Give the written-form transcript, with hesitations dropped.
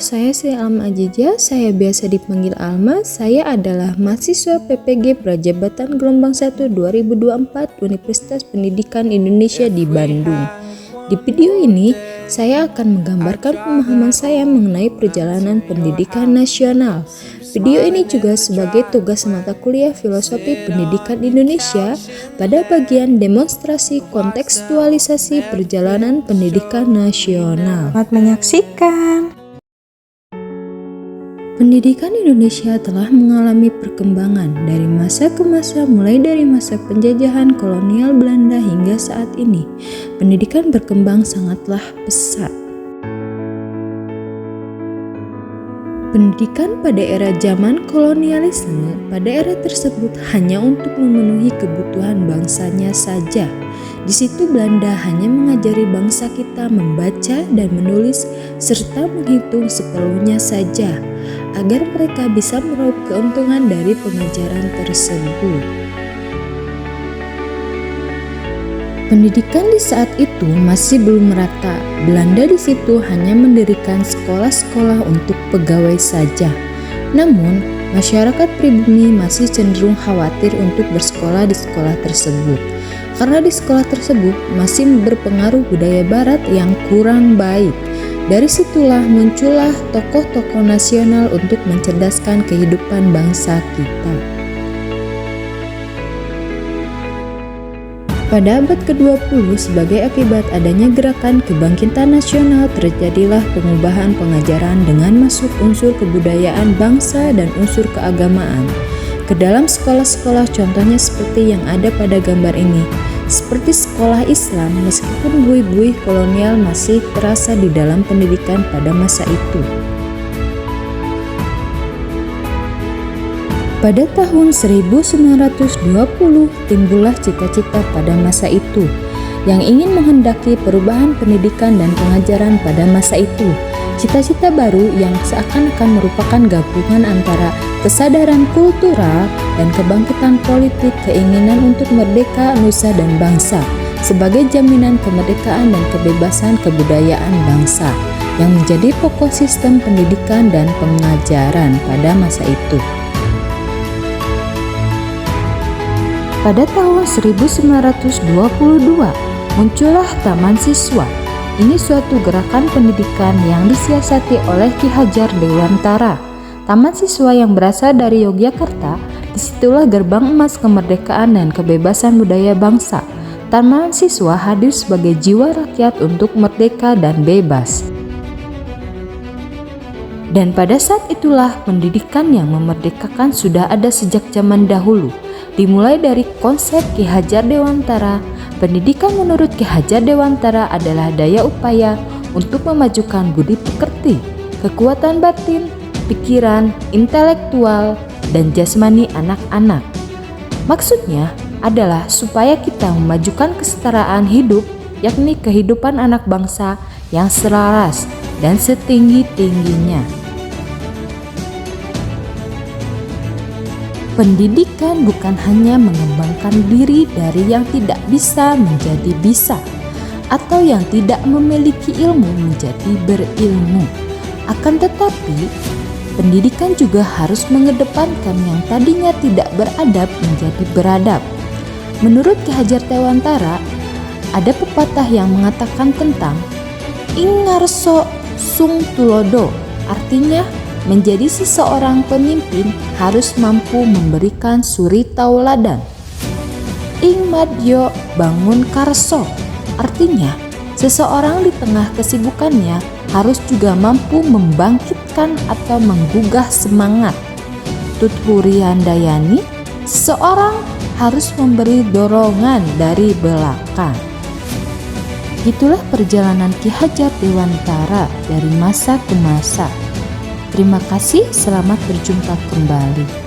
saya Alma Ajija, saya biasa dipanggil Alma. Saya adalah mahasiswa PPG Prajabatan Gelombang 1 2024 Universitas Pendidikan Indonesia di Bandung. Di video ini, saya akan menggambarkan pemahaman saya mengenai perjalanan pendidikan nasional. Video ini juga sebagai tugas mata kuliah Filosofi Pendidikan Indonesia pada bagian demonstrasi kontekstualisasi perjalanan pendidikan nasional. Selamat menyaksikan. Pendidikan Indonesia telah mengalami perkembangan dari masa ke masa, mulai dari masa penjajahan kolonial Belanda hingga saat ini. Pendidikan berkembang sangatlah pesat. Pendidikan pada era zaman kolonialisme pada era tersebut hanya untuk memenuhi kebutuhan bangsanya saja. Di situ Belanda hanya mengajari bangsa kita membaca dan menulis serta menghitung seperlunya saja, agar mereka bisa meraup keuntungan dari pengajaran tersebut. Pendidikan di saat itu masih belum merata. Belanda di situ hanya mendirikan sekolah-sekolah untuk pegawai saja. Namun, masyarakat pribumi masih cenderung khawatir untuk bersekolah di sekolah tersebut. Karena di sekolah tersebut masih berpengaruh budaya barat yang kurang baik. Dari situlah muncullah tokoh-tokoh nasional untuk mencerdaskan kehidupan bangsa kita. Pada abad ke-20, sebagai akibat adanya gerakan kebangkitan nasional, terjadilah pengubahan pengajaran dengan masuk unsur kebudayaan bangsa dan unsur keagamaan ke dalam sekolah-sekolah, contohnya seperti yang ada pada gambar ini. Seperti sekolah Islam, meskipun buih-buih kolonial masih terasa di dalam pendidikan pada masa itu. Pada tahun 1920, timbullah cita-cita pada masa itu yang ingin menghendaki perubahan pendidikan dan pengajaran pada masa itu. Cita-cita baru yang seakan-akan merupakan gabungan antara kesadaran kultural dan kebangkitan politik, keinginan untuk merdeka nusa dan bangsa sebagai jaminan kemerdekaan dan kebebasan kebudayaan bangsa yang menjadi pokok sistem pendidikan dan pengajaran pada masa itu. Pada tahun 1922, muncullah Taman Siswa. Ini suatu gerakan pendidikan yang disiasati oleh Ki Hajar Dewantara. Taman Siswa yang berasal dari Yogyakarta, disitulah gerbang emas kemerdekaan dan kebebasan budaya bangsa. Taman Siswa hadir sebagai jiwa rakyat untuk merdeka dan bebas. Dan pada saat itulah pendidikan yang memerdekakan sudah ada sejak zaman dahulu. Dimulai dari konsep Ki Hajar Dewantara, pendidikan menurut Ki Hajar Dewantara adalah daya upaya untuk memajukan budi pekerti, kekuatan batin, pikiran, intelektual, dan jasmani anak-anak. Maksudnya adalah supaya kita memajukan kesetaraan hidup, yakni kehidupan anak bangsa yang selaras dan setinggi-tingginya. Pendidikan bukan hanya mengembangkan diri dari yang tidak bisa menjadi bisa, atau yang tidak memiliki ilmu menjadi berilmu. Akan tetapi, pendidikan juga harus mengedepankan yang tadinya tidak beradab menjadi beradab. Menurut Ki Hajar Dewantara, ada pepatah yang mengatakan tentang ing ngarso sung tulodo, artinya menjadi seseorang pemimpin harus mampu memberikan suri tauladan. Ing madyo bangun karso, artinya seseorang di tengah kesibukannya harus juga mampu membangkitkan atau menggugah semangat. Tuthuriandayani, seseorang harus memberi dorongan dari belakang. Itulah perjalanan Ki Hajar Dewantara dari masa ke masa. Terima kasih, selamat berjumpa kembali.